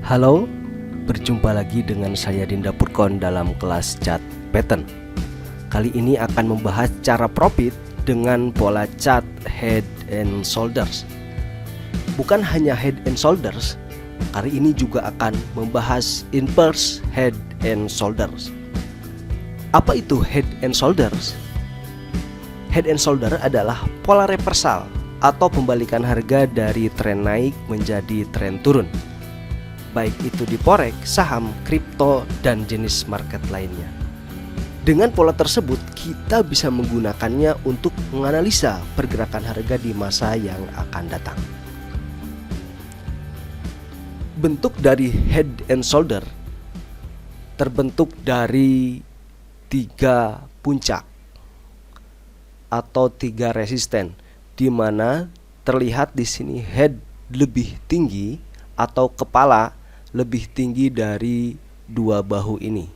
Halo, berjumpa lagi dengan saya Dinda Purkon dalam kelas chart pattern. Kali ini akan membahas cara profit dengan pola chart head and shoulders. Bukan hanya head and shoulders, kali ini juga akan membahas inverse head and shoulders. Apa itu head and shoulders? Head and shoulder adalah pola reversal atau pembalikan harga dari tren naik menjadi tren turun, baik itu di forex, saham, kripto, dan jenis market lainnya. Dengan pola tersebut, kita bisa menggunakannya untuk menganalisa pergerakan harga di masa yang akan datang. Bentuk dari head and shoulder terbentuk dari 3 puncak atau 3 resisten, di mana terlihat di sini head lebih tinggi atau kepala lebih tinggi dari 2 bahu ini.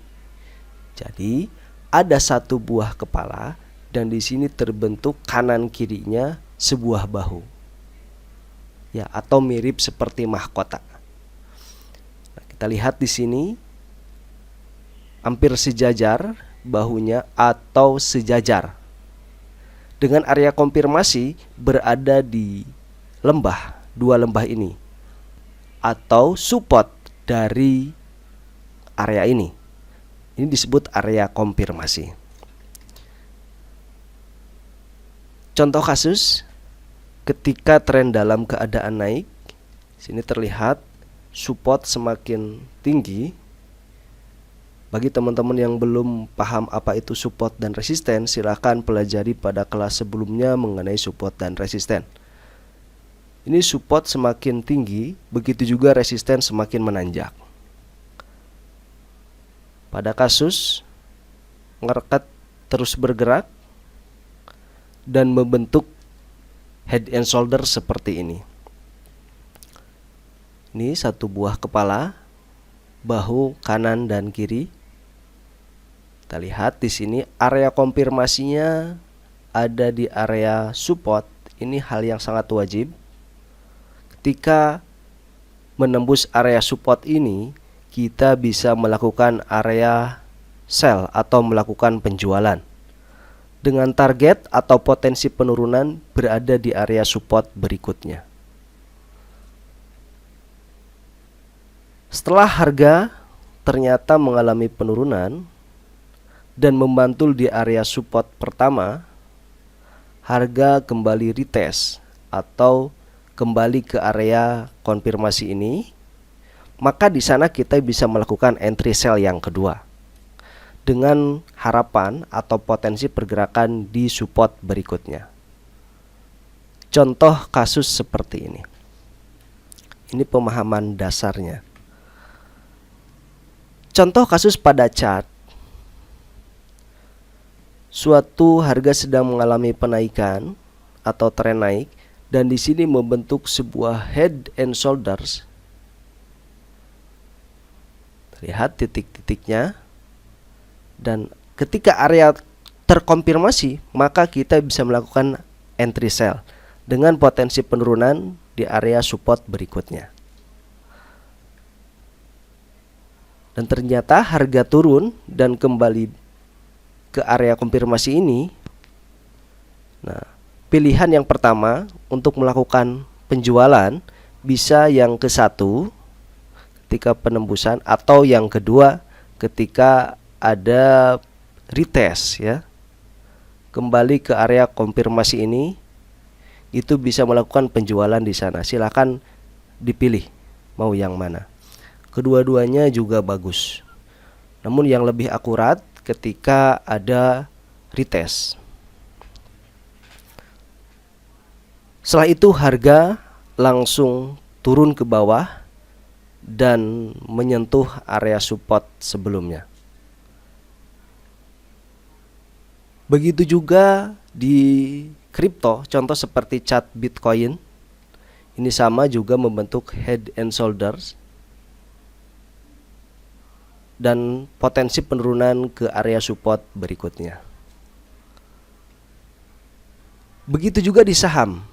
Jadi ada 1 buah kepala dan di sini terbentuk kanan kirinya sebuah bahu. Ya, atau mirip seperti mahkota. Nah, kita lihat di sini hampir sejajar bahunya atau sejajar. Dengan area konfirmasi berada di lembah, 2 lembah ini, atau support dari area ini. Ini disebut area konfirmasi. Contoh kasus ketika tren dalam keadaan naik, sini terlihat support semakin tinggi. Bagi teman-teman yang belum paham apa itu support dan resisten, silakan pelajari pada kelas sebelumnya mengenai support dan resisten. Ini support semakin tinggi, begitu juga resisten semakin menanjak. Pada kasus market terus bergerak dan membentuk head and shoulder seperti ini. Ini 1 buah kepala, bahu kanan dan kiri. Kita lihat di sini area konfirmasinya ada di area support. Ini hal yang sangat wajib. Ketika menembus area support ini, kita bisa melakukan area sell atau melakukan penjualan dengan target atau potensi penurunan berada di area support berikutnya. Setelah harga ternyata mengalami penurunan dan membantul di area support pertama, harga kembali retest atau kembali ke area konfirmasi ini, maka di sana kita bisa melakukan entry sell yang kedua dengan harapan atau potensi pergerakan di support berikutnya. Contoh kasus seperti ini. Ini pemahaman dasarnya. Contoh kasus pada chart, suatu harga sedang mengalami penaikan atau tren naik dan di sini membentuk sebuah head and shoulders. Lihat titik-titiknya, dan ketika area terkonfirmasi maka kita bisa melakukan entry sell dengan potensi penurunan di area support berikutnya. Dan ternyata harga turun dan kembali ke area konfirmasi ini. Nah, pilihan yang pertama untuk melakukan penjualan bisa yang ke-1 ketika penembusan, atau yang kedua ketika ada retest, ya, kembali ke area konfirmasi ini, itu bisa melakukan penjualan di sana. Silakan dipilih mau yang mana. Kedua-duanya juga bagus. Namun yang lebih akurat ketika ada retest. Setelah itu harga langsung turun ke bawah dan menyentuh area support sebelumnya. Begitu juga di kripto, contoh seperti chart Bitcoin. Ini sama juga membentuk head and shoulders dan potensi penurunan ke area support berikutnya. Begitu juga di saham.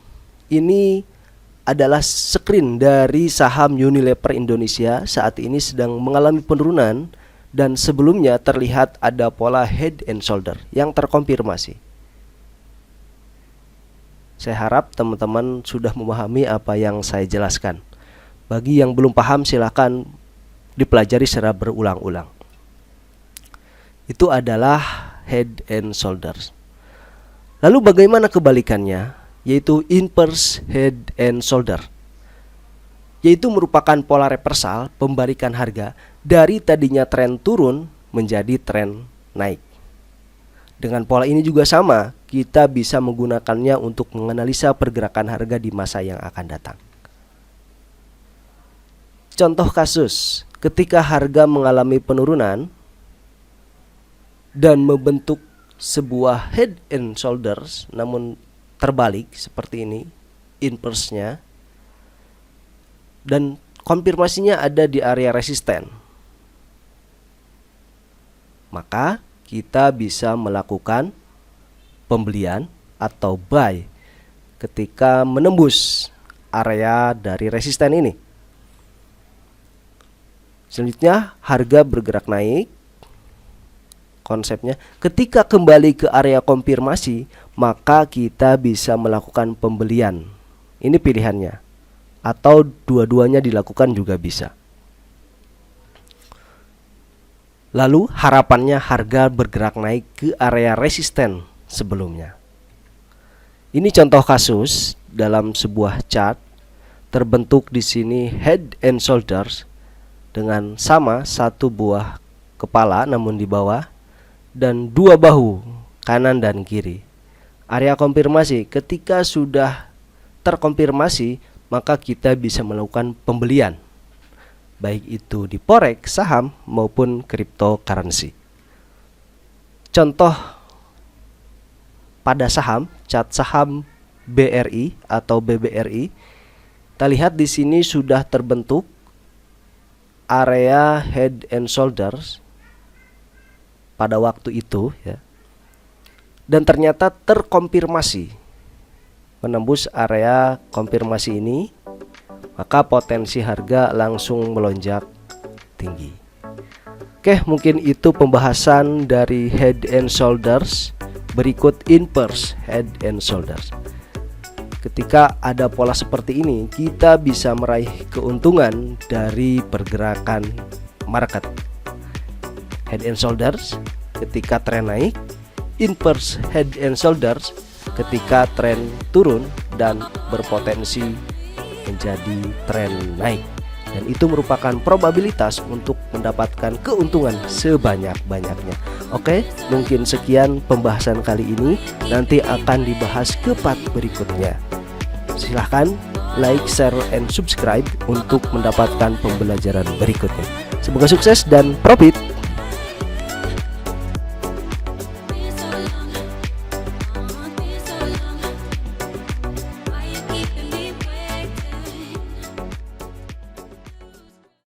Ini adalah screen dari saham Unilever Indonesia. Saat ini sedang mengalami penurunan dan sebelumnya terlihat ada pola head and shoulder yang terkonfirmasi. Saya harap teman-teman sudah memahami apa yang saya jelaskan. Bagi yang belum paham silakan dipelajari secara berulang-ulang. Itu adalah head and shoulders. Lalu bagaimana kebalikannya, yaitu inverse head and shoulder, yaitu merupakan pola reversal pembalikan harga dari tadinya tren turun menjadi tren naik. Dengan pola ini juga sama, kita bisa menggunakannya untuk menganalisa pergerakan harga di masa yang akan datang. Contoh kasus, ketika harga mengalami penurunan dan membentuk sebuah head and shoulders namun terbalik seperti ini, inverse-nya, dan konfirmasinya ada di area resisten, maka kita bisa melakukan pembelian atau buy ketika menembus area dari resisten ini. Selanjutnya harga bergerak naik. Konsepnya ketika kembali ke area konfirmasi, maka kita bisa melakukan pembelian. Ini pilihannya, atau dua-duanya dilakukan juga bisa. Lalu harapannya harga bergerak naik ke area resisten sebelumnya. Ini contoh kasus dalam sebuah chart terbentuk di sini head and shoulders dengan sama satu buah kepala namun di bawah dan dua bahu kanan dan kiri. Area konfirmasi, ketika sudah terkonfirmasi maka kita bisa melakukan pembelian, baik itu di forex, saham maupun cryptocurrency. Contoh pada saham, chart saham BRI atau BBRI, kita lihat di sini sudah terbentuk area head and shoulders pada waktu itu ya. Dan ternyata terkonfirmasi menembus area konfirmasi ini, maka potensi harga langsung melonjak tinggi. Oke, mungkin itu pembahasan dari head and shoulders. Berikut inverse head and shoulders. Ketika ada pola seperti ini, kita bisa meraih keuntungan dari pergerakan market. Head and shoulders ketika tren naik, inverse head and shoulders ketika tren turun dan berpotensi menjadi tren naik, dan itu merupakan probabilitas untuk mendapatkan keuntungan sebanyak-banyaknya. Oke, mungkin sekian pembahasan kali ini, nanti akan dibahas ke part berikutnya. Silahkan like, share, and subscribe untuk mendapatkan pembelajaran berikutnya. Semoga sukses dan profit.